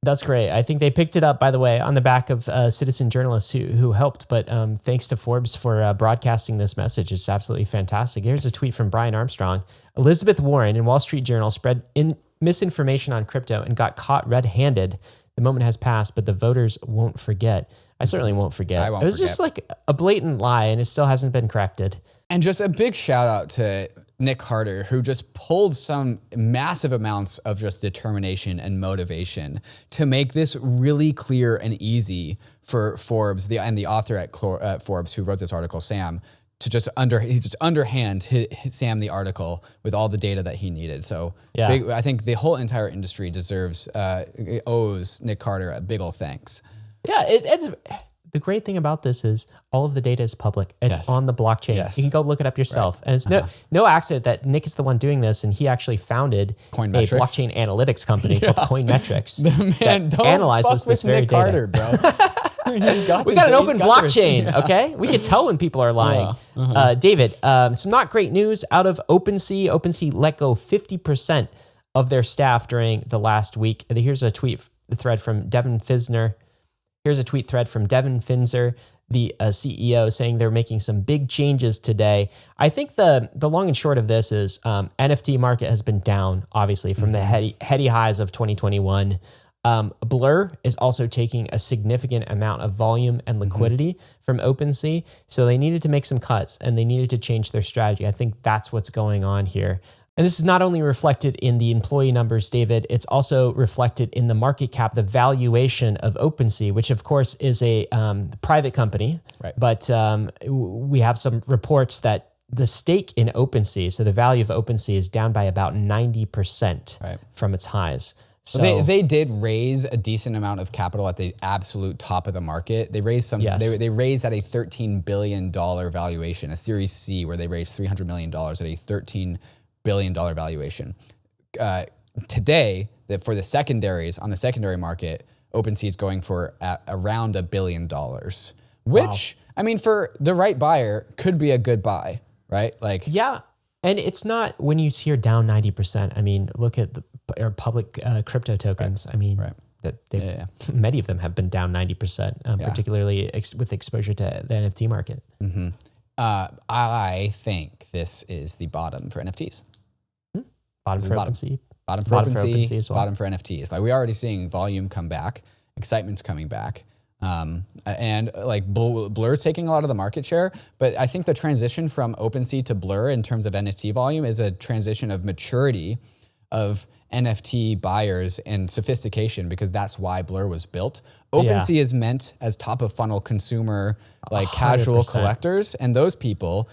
That's great. I think they picked it up, by the way, on the back of citizen journalists who helped. But thanks to Forbes for broadcasting this message. It's absolutely fantastic. Here's a tweet from Brian Armstrong. Elizabeth Warren in Wall Street Journal spread misinformation on crypto and got caught red-handed. The moment has passed, but the voters won't forget. I certainly won't forget. It was just a blatant lie, and it still hasn't been corrected. And just a big shout out to Nick Carter, who just pulled some massive amounts of just determination and motivation to make this really clear and easy for Forbes, and the author at Forbes who wrote this article, Sam, to just underhand hit Sam the article with all the data that he needed. So I think the whole entire industry owes Nick Carter a big ol' thanks. Yeah, it's the great thing about this is all of the data is public. It's on the blockchain. You can go look it up yourself. And it's no accident that Nick is the one doing this, and he actually founded a blockchain analytics company called Coinmetrics that analyzes this very Nick data. Carter, bro. We got an open blockchain, okay? We can tell when people are lying. David, some not great news out of Opensea. Opensea let go 50% of their staff during the last week. Here's a thread from Devin Fisner. Here's a tweet thread from Devin Finzer, the CEO, saying they're making some big changes today. I think the long and short of this is NFT market has been down, obviously, from the heady highs of 2021. Blur is also taking a significant amount of volume and liquidity from OpenSea. So they needed to make some cuts and they needed to change their strategy. I think that's what's going on here. And this is not only reflected in the employee numbers, David, it's also reflected in the market cap, the valuation of OpenSea, which of course is a private company. Right. But we have some reports that the stake in OpenSea, so the value of OpenSea is down by about 90% from its highs. So they did raise a decent amount of capital at the absolute top of the market. They raised they raised at a $13 billion valuation, a Series C, where they raised $300 million at a $13 billion valuation. Today, for the secondaries, on the secondary market, OpenSea is going for around $1 billion, which, I mean, for the right buyer, could be a good buy, right? Yeah. And it's not, when you hear down 90%, I mean, look at the public crypto tokens. I mean, many of them have been down 90%, particularly with exposure to the NFT market. I think this is the bottom for NFTs. Bottom for OpenSea. Bottom for OpenSea as well. Bottom for NFTs. We're already seeing volume come back. Excitement's coming back. And like Blur's taking a lot of the market share, but I think the transition from OpenSea to Blur in terms of NFT volume is a transition of maturity of NFT buyers and sophistication, because that's why Blur was built. OpenSea is meant as top of funnel consumer, like 100%. Casual collectors, and those people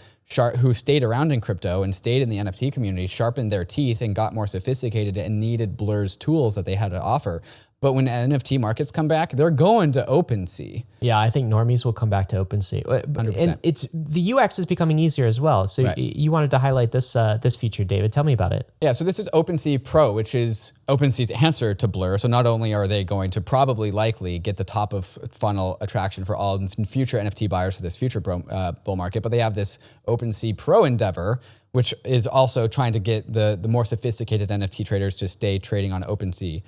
who stayed around in crypto and stayed in the NFT community sharpened their teeth and got more sophisticated and needed Blur's tools that they had to offer. But when NFT markets come back, they're going to OpenSea. Yeah, I think normies will come back to OpenSea. 100%. And the UX is becoming easier as well. So you wanted to highlight this feature, David. Tell me about it. Yeah, so this is OpenSea Pro, which is OpenSea's answer to Blur. So not only are they going to probably likely get the top of funnel attraction for all future NFT buyers for this future bull market, but they have this OpenSea Pro endeavor, which is also trying to get the more sophisticated NFT traders to stay trading on OpenSea.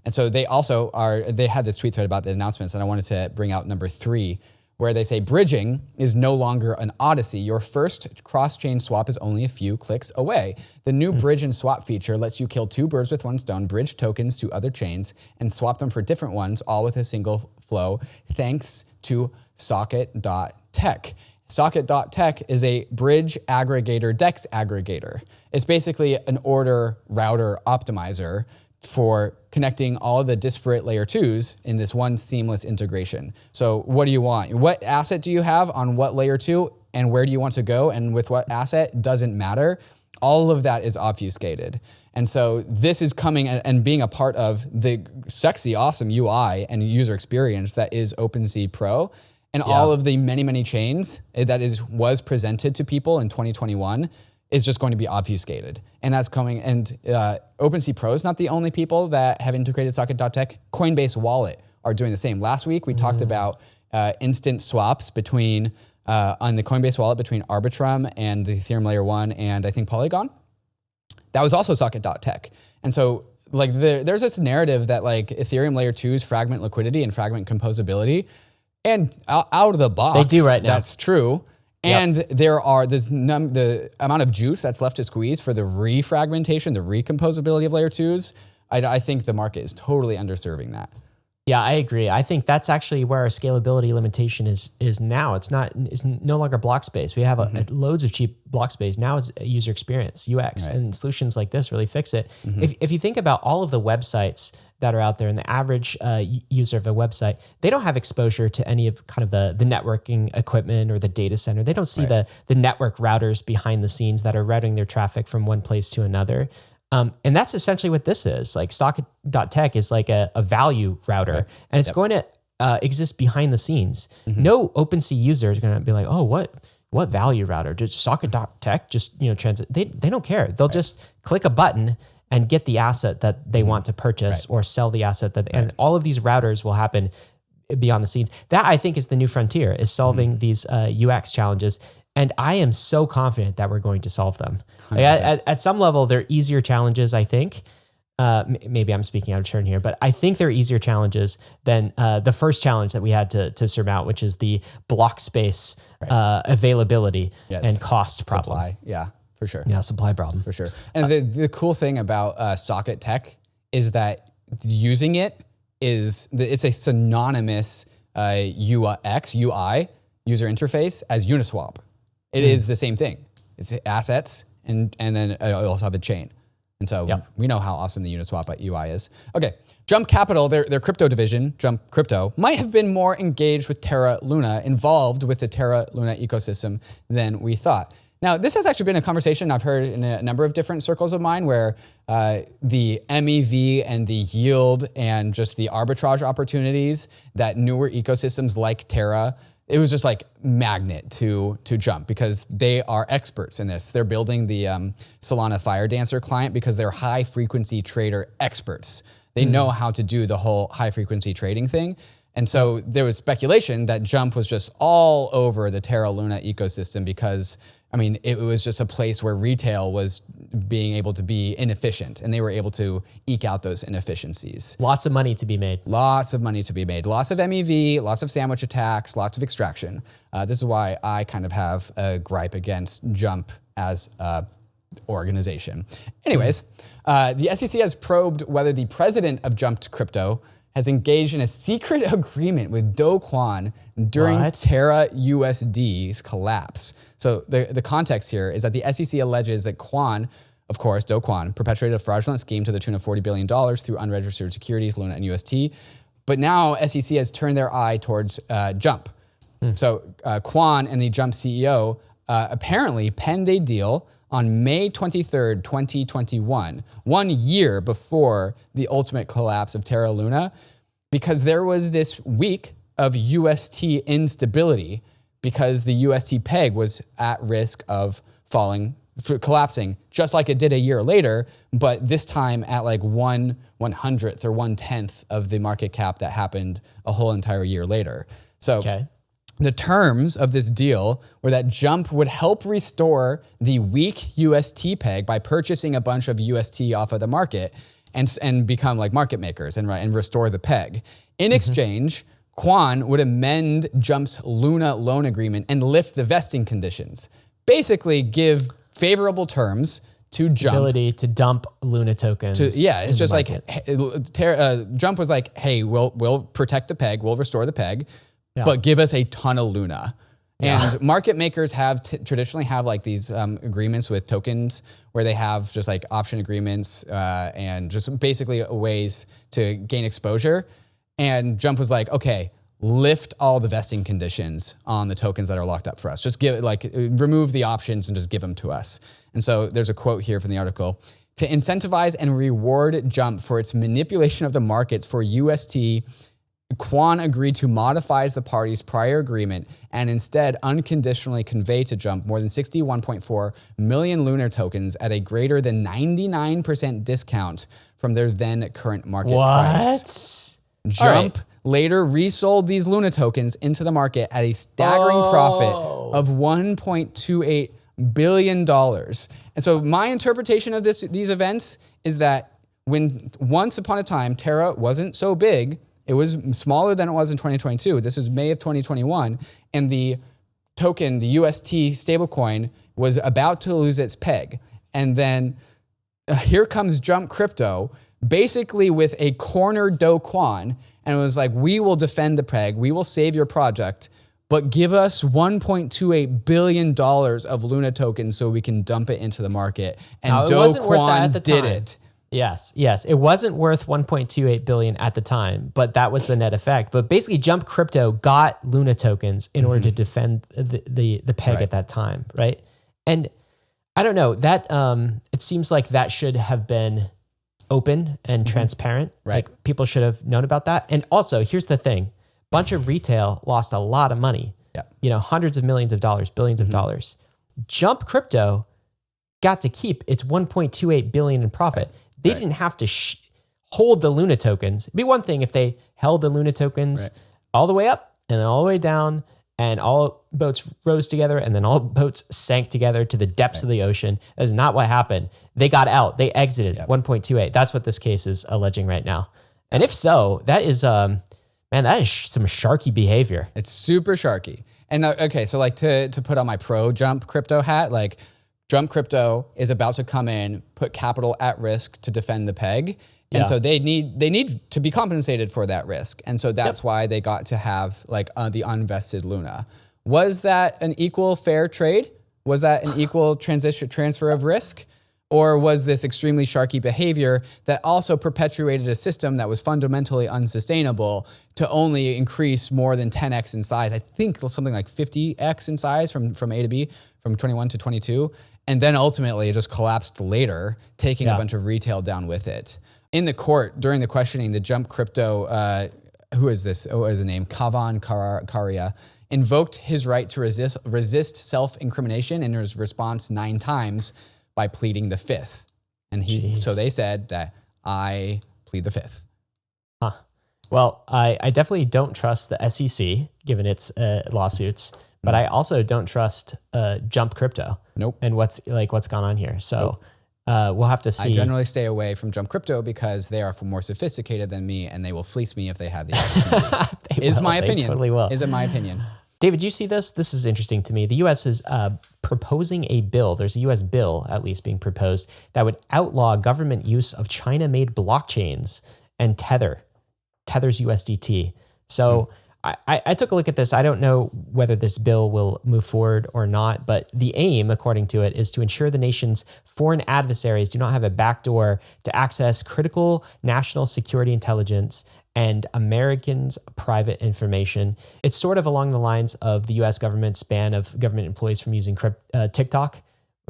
And so they also they had this tweet thread about the announcements, and I wanted to bring out number 3, where they say bridging is no longer an odyssey. Your first cross-chain swap is only a few clicks away. The new bridge and swap feature lets you kill 2 birds with one stone, bridge tokens to other chains, and swap them for different ones, all with a single flow, thanks to Socket.tech. Socket.tech is a bridge aggregator, DEX aggregator. It's basically an order router optimizer for connecting all of the disparate layer 2s in this one seamless integration. So what do you want? What asset do you have on what layer 2, and where do you want to go, and with what asset? Doesn't matter. All of that is obfuscated. And so this is coming and being a part of the sexy, awesome UI and user experience that is OpenSea Pro. And all of the many, many chains that was presented to people in 2021 is just going to be obfuscated. And that's coming. And OpenSea Pro is not the only people that have integrated Socket.tech. Coinbase Wallet are doing the same. Last week, we talked about instant swaps between, on the Coinbase Wallet, between ARBITRUM and the Ethereum Layer 1 and I think Polygon. That was also Socket.tech. And so like there's this narrative that like Ethereum Layer 2's fragment liquidity and fragment composability, and out of the box, they do right now. That's true. And the amount of juice that's left to squeeze for the refragmentation, the recomposability of layer 2s, I think the market is totally underserving that. Yeah, I agree. I think that's actually where our scalability limitation is now. It's no longer block space. We have loads of cheap block space. Now it's user experience, UX, and solutions like this really fix it. If you think about all of the websites that are out there, and the average user of a website, they don't have exposure to any of kind of the networking equipment or the data center. They don't see the network routers behind the scenes that are routing their traffic from one place to another. And that's essentially what this is. Like Socket.tech is like a value router, and it's going to exist behind the scenes. No OpenSea user is going to be like, oh, what value router? Just Socket.tech just transit. They don't care. They'll just click a button and get the asset that they want to purchase or sell the asset and all of these routers will happen beyond the scenes. That I think is the new frontier, is solving these UX challenges. And I am so confident that we're going to solve them. Like at some level, they're easier challenges, I think. Maybe I'm speaking out of turn here, but I think they're easier challenges than the first challenge that we had to surmount, which is the block space availability and cost problem. Supply, yeah, for sure. Yeah, supply problem. For sure. And the cool thing about Socket Tech is that using it it's a synonymous UI, user interface, as Uniswap. It is the same thing. It's assets, and then it also have a chain. And so we know how awesome the Uniswap UI is. Okay, Jump Capital, their crypto division, Jump Crypto, might have been more engaged with Terra Luna, involved with the Terra Luna ecosystem than we thought. Now, this has actually been a conversation I've heard in a number of different circles of mine, where the MEV and the yield and just the arbitrage opportunities that newer ecosystems like Terra, it was just like magnet to Jump, because they are experts in this. They're building the Solana Fire Dancer client because they're high frequency trader experts. They know how to do the whole high frequency trading thing. And so there was speculation that Jump was just all over the Terra Luna ecosystem because, I mean, it was just a place where retail was being able to be inefficient, and they were able to eke out those inefficiencies. Lots of money to be made. Lots of money to be made. Lots of MEV, lots of sandwich attacks, lots of extraction. This is why I kind of have a gripe against Jump as an organization. Anyways, the SEC has probed whether the president of Jumped Crypto has engaged in a secret agreement with Do Kwon during What? Terra USD's collapse. So the context here is that the SEC alleges that Kwon, of course, Do Kwon, perpetrated a fraudulent scheme to the tune of $40 billion through unregistered securities, Luna and UST. But now SEC has turned their eye towards Jump. So Kwon and the Jump CEO apparently penned a deal on May 23rd, 2021, 1 year before the ultimate collapse of Terra Luna, because there was this week of UST instability because the UST peg was at risk of collapsing, just like it did a year later, but this time at like 1/100th or 1/10th of the market cap that happened a whole entire year later. So the terms of this deal were that Jump would help restore the weak UST peg by purchasing a bunch of UST off of the market and become like market makers and restore the peg. In exchange, Kwon would amend Jump's Luna loan agreement and lift the vesting conditions. Basically give favorable terms to Jump. Ability to dump Luna tokens. It's just like Jump was like, hey, we'll protect the peg, we'll restore the peg, but give us a ton of Luna. And market makers have traditionally have like these agreements with tokens where they have just like option agreements and just basically ways to gain exposure. And Jump was like, okay, lift all the vesting conditions on the tokens that are locked up for us. Just remove the options and just give them to us. And so there's a quote here from the article. To incentivize and reward Jump for its manipulation of the markets for UST, Kwon agreed to modify the party's prior agreement and instead unconditionally convey to Jump more than 61.4 million Lunar tokens at a greater than 99% discount from their then current market price. Jump later resold these Luna tokens into the market at a staggering profit of $1.28 billion. And so my interpretation of these events is that when once upon a time Terra wasn't so big, it was smaller than it was in 2022. This was May of 2021. And the token, the UST stablecoin, was about to lose its peg. And then here comes Jump Crypto, basically with a cornered Do Kwon, and it was like, we will defend the peg, we will save your project, but give us $1.28 billion of Luna tokens so we can dump it into the market. And Do Kwon did it. Yes. It wasn't worth 1.28 billion at the time, but that was the net effect. But basically, Jump Crypto got Luna tokens in order to defend the peg at that time, right? And I don't know, that it seems like that should have been open and transparent. Right. Like people should have known about that. And also, here's the thing: bunch of retail lost a lot of money. Yeah. Hundreds of millions of dollars, billions of dollars. Jump Crypto got to keep its 1.28 billion in profit. They didn't have to hold the Luna tokens. It'd be one thing if they held the Luna tokens all the way up and then all the way down, and all boats rose together and then all boats sank together to the depths of the ocean. That is not what happened. They got out. They exited 1.28. That's what this case is alleging right now. And if so, that is, that is some sharky behavior. It's super sharky. And okay, so like to put on my pro Jump Crypto hat, like Jump Crypto is about to come in, put capital at risk to defend the peg. And so they need to be compensated for that risk. And so that's why they got to have like the unvested Luna. Was that an equal fair trade? Was that an equal transfer of risk? Or was this extremely sharky behavior that also perpetuated a system that was fundamentally unsustainable to only increase more than 10x in size? I think something like 50x in size from A to B, from 21 to 22. And then ultimately it just collapsed later, taking a bunch of retail down with it. In the court, during the questioning, the Jump Crypto, who is this? What is the name? Kavan Karia, invoked his right to resist self-incrimination in his response 9 times by pleading the 5th. And so they said that I plead the 5th. Huh. Well, I definitely don't trust the SEC, given its lawsuits, but I also don't trust Jump Crypto. Nope. And what's gone on here. So we'll have to see. I generally stay away from Jump Crypto because they are more sophisticated than me and they will fleece me if they have the opportunity. Is my opinion. Totally will. Is it my opinion? David, do you see this? This is interesting to me. The U.S. is proposing a bill. There's a U.S. bill, at least, being proposed that would outlaw government use of China-made blockchains and Tether Tether's USDT. So I took a look at this. I don't know whether this bill will move forward or not, but the aim, according to it, is to ensure the nation's foreign adversaries do not have a backdoor to access critical national security intelligence and Americans' private information. It's sort of along the lines of the U.S. government's ban of government employees from using TikTok,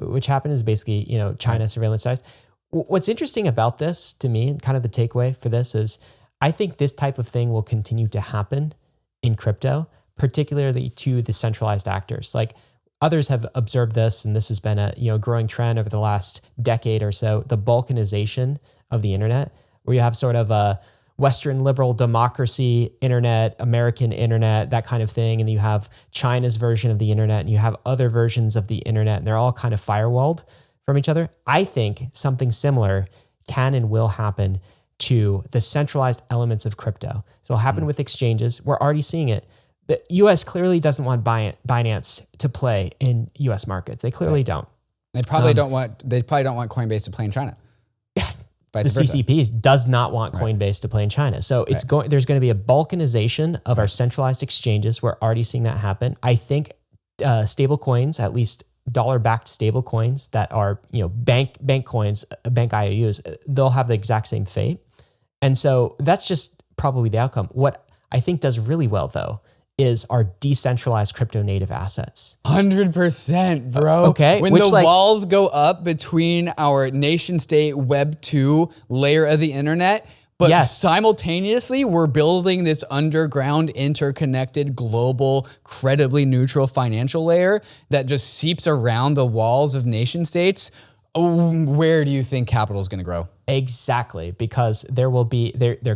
which happened is basically, China surveillance sites. What's interesting about this to me, and kind of the takeaway for this is, I think this type of thing will continue to happen in crypto, particularly to the centralized actors. Like others have observed this, and this has been a growing trend over the last decade or so, the balkanization of the internet, where you have sort of a Western liberal democracy internet, American internet, that kind of thing. And you have China's version of the internet, and you have other versions of the internet, and they're all kind of firewalled from each other. I think something similar can and will happen to the centralized elements of crypto. So it'll happen with exchanges. We're already seeing it. The US clearly doesn't want Binance to play in US markets. They clearly don't. They probably don't want Coinbase to play in China. The CCP does not want Coinbase to play in China. So there's going to be a balkanization of our centralized exchanges. We're already seeing that happen. I think stable coins, at least dollar-backed stable coins that are bank coins, bank IOUs, they'll have the exact same fate. And so that's just probably the outcome. What I think does really well, though, is our decentralized crypto native assets. 100%, bro. Okay. When the walls go up between our nation state Web 2 layer of the internet, but simultaneously we're building this underground, interconnected, global, credibly neutral financial layer that just seeps around the walls of nation states. Where do you think capital is going to grow? Exactly, because there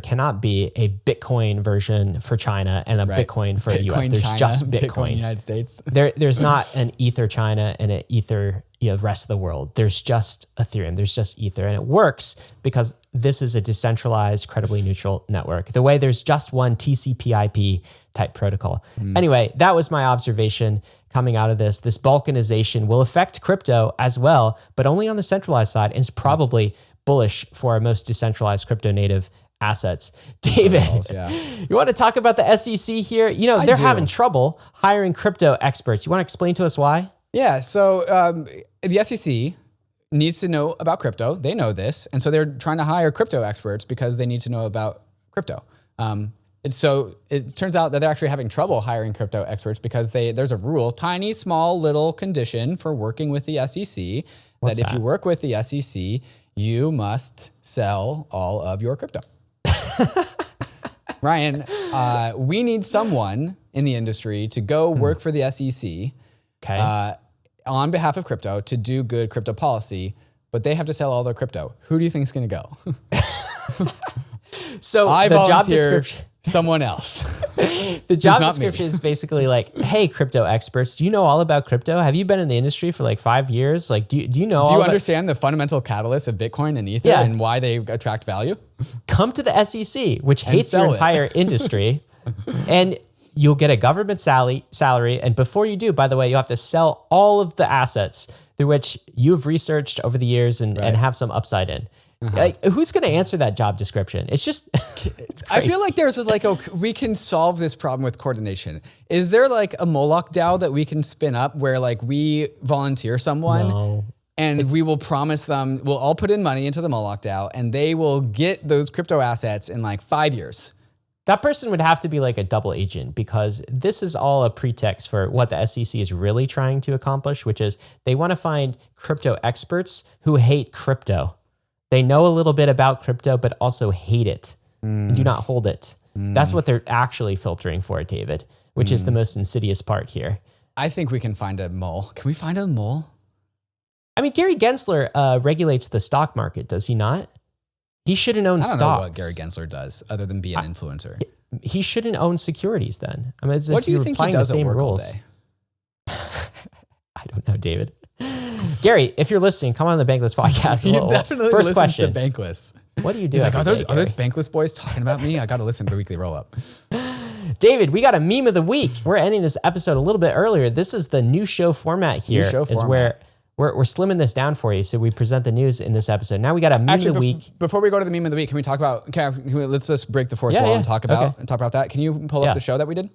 cannot be a Bitcoin version for China and a Bitcoin for the US. There's China, just Bitcoin. United States. There's not an Ether China and an Ether the rest of the world. There's just Ethereum. There's just Ether, and it works because this is a decentralized, credibly neutral network. The way there's just one TCP/IP type protocol. Anyway, that was my observation coming out of this. This balkanization will affect crypto as well, but only on the centralized side, and it's probably bullish for our most decentralized crypto native assets. David, you want to talk about the SEC here? They're having trouble hiring crypto experts. You want to explain to us why? Yeah, so the SEC needs to know about crypto. They know this, and so they're trying to hire crypto experts because they need to know about crypto. And so it turns out that they're actually having trouble hiring crypto experts because there's a rule, tiny, small, little condition for working with the SEC. That if you work with the SEC, you must sell all of your crypto. Ryan, we need someone in the industry to go work for the SEC on behalf of crypto to do good crypto policy, but they have to sell all their crypto. Who do you think is going to go? So I the volunteer job description. Someone else. The job description is basically like, hey, crypto experts, do you know all about crypto? Have you been in the industry for like 5 years? Like, do you know? Do you understand the fundamental catalyst of Bitcoin and Ether and why they attract value? Come to the SEC, which hates your entire industry, and you'll get a government salary. And before you do, by the way, you have to sell all of the assets through which you've researched over the years and have some upside in. Like, who's going to answer that job description? It's just, it's crazy. I feel like there's like, we can solve this problem with coordination. Is there like a Moloch DAO that we can spin up where like we volunteer someone and we will promise them, we'll all put in money into the Moloch DAO and they will get those crypto assets in like 5 years? That person would have to be like a double agent, because this is all a pretext for what the SEC is really trying to accomplish, which is they want to find crypto experts who hate crypto. They know a little bit about crypto, but also hate it and do not hold it. That's what they're actually filtering for, David, which is the most insidious part here. I think we can find a mole. Can we find a mole? I mean, Gary Gensler regulates the stock market, does he not? He shouldn't own stocks. I don't know what Gary Gensler does other than be an influencer. He shouldn't own securities then. I mean, as what if do you think he does at work all day? I don't know, David. Gary, if you're listening, come on the Bankless podcast. He definitely first listens question. to Bankless. What do you do? He's like, are those Bankless boys talking about me? I got to listen to the weekly roll-up. David, we got a meme of the week. We're ending this episode a little bit earlier. This is the new show format here. Where we're slimming this down for you. So we present the news in this episode. Now we got a meme of the week. Before we go to the meme of the week, can we talk about, let's just break the fourth wall and talk about that. Can you pull up the show that we did?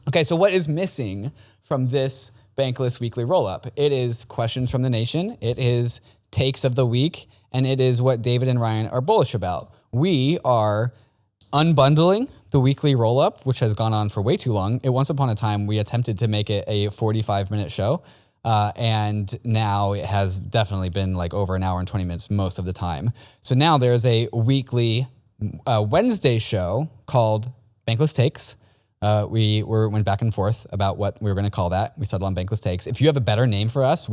Okay, so what is missing from this Bankless weekly roll-up? It is questions from the nation, it is takes of the week, and it is what David and Ryan are bullish about. We are unbundling the weekly roll-up, which has gone on for way too long. Once upon a time, we attempted to make it a 45-minute show, and now it has definitely been like over an hour and 20 minutes most of the time. So now there's a weekly Wednesday show called Bankless Takes. We went back and forth about what we were going to call that. We settled on Bankless Takes. If you have a better name for us,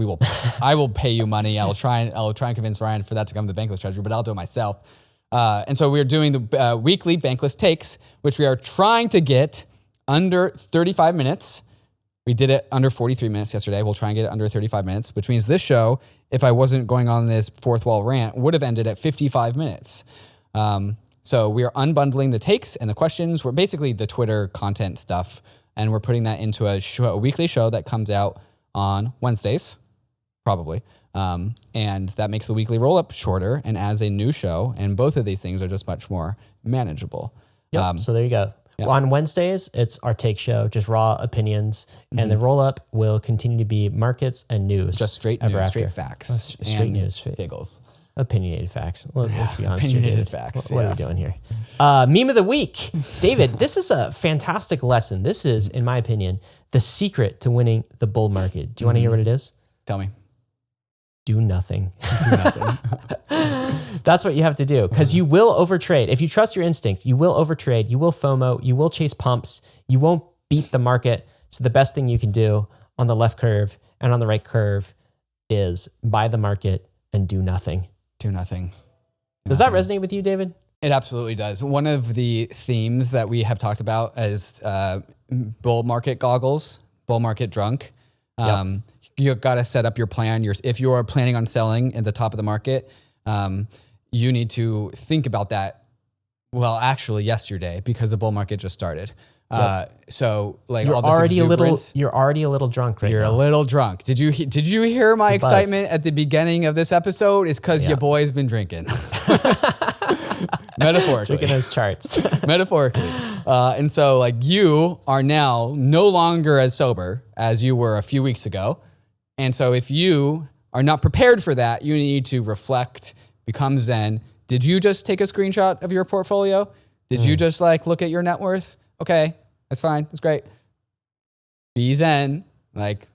I will pay you money. I'll try and convince Ryan for that to come to the Bankless Treasury, but I'll do it myself. And so we're doing the weekly Bankless Takes, which we are trying to get under 35 minutes. We did it under 43 minutes yesterday. We'll try and get it under 35 minutes, which means this show, if I wasn't going on this fourth wall rant, would have ended at 55 minutes. So we are unbundling the takes and the questions. We're basically the Twitter content stuff, and we're putting that into a weekly show that comes out on Wednesdays, probably. And that makes the weekly roll-up shorter and adds a new show, and both of these things are just much more manageable. Yep. So there you go. Well, on Wednesdays, it's our take show, just raw opinions, and the roll-up will continue to be markets and news. Just straight news, straight facts. Straight news. Giggles. Opinionated facts. Let's be honest. Opinionated facts. What are we doing here? Meme of the week. David, this is a fantastic lesson. This is, in my opinion, the secret to winning the bull market. Do you want to hear what it is? Tell me. Do nothing. That's what you have to do, because you will overtrade. If you trust your instincts, you will overtrade, you will FOMO, you will chase pumps, you won't beat the market. So the best thing you can do on the left curve and on the right curve is buy the market and do nothing. Do nothing. Does that resonate with you, David? It absolutely does. One of the themes that we have talked about is bull market goggles, bull market drunk. You've got to set up your plan. If you are planning on selling at the top of the market, you need to think about that. Well, actually, yesterday, because the bull market just started. So, like, you're all this exuberance, you're already a little drunk right now. You're a little drunk. Did you hear my excitement at the beginning of this episode? It's because your boy's been drinking. Metaphorically. Drinking those charts. Metaphorically. And so, like, you are now no longer as sober as you were a few weeks ago. And so if you are not prepared for that, you need to reflect, become zen. Did you just take a screenshot of your portfolio? Did you just like look at your net worth? Okay, that's fine. That's great. Be zen, like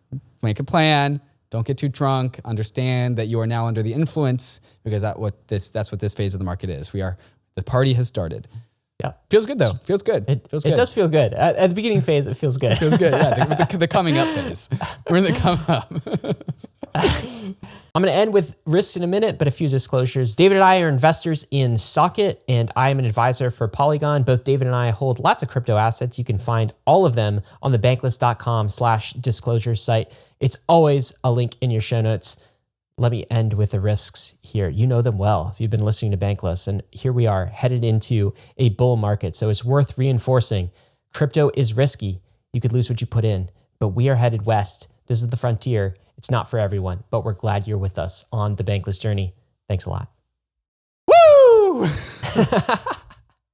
make a plan. Don't get too drunk. Understand that you are now under the influence, because that's what this phase of the market is. The party has started. Yeah. Feels good though. Feels good. It does feel good. At the beginning phase, it feels good. Feels good. Yeah. The coming up phase. We're in the come up. I'm going to end with risks in a minute, but a few disclosures. David and I are investors in Socket, and I am an advisor for Polygon. Both David and I hold lots of crypto assets. You can find all of them on the bankless.com/disclosure site. It's always a link in your show notes. Let me end with the risks here. You know them well if you've been listening to Bankless, and here we are headed into a bull market. So it's worth reinforcing. Crypto is risky. You could lose what you put in, but we are headed west. This is the frontier. It's not for everyone, but we're glad you're with us on the Bankless journey. Thanks a lot. Woo!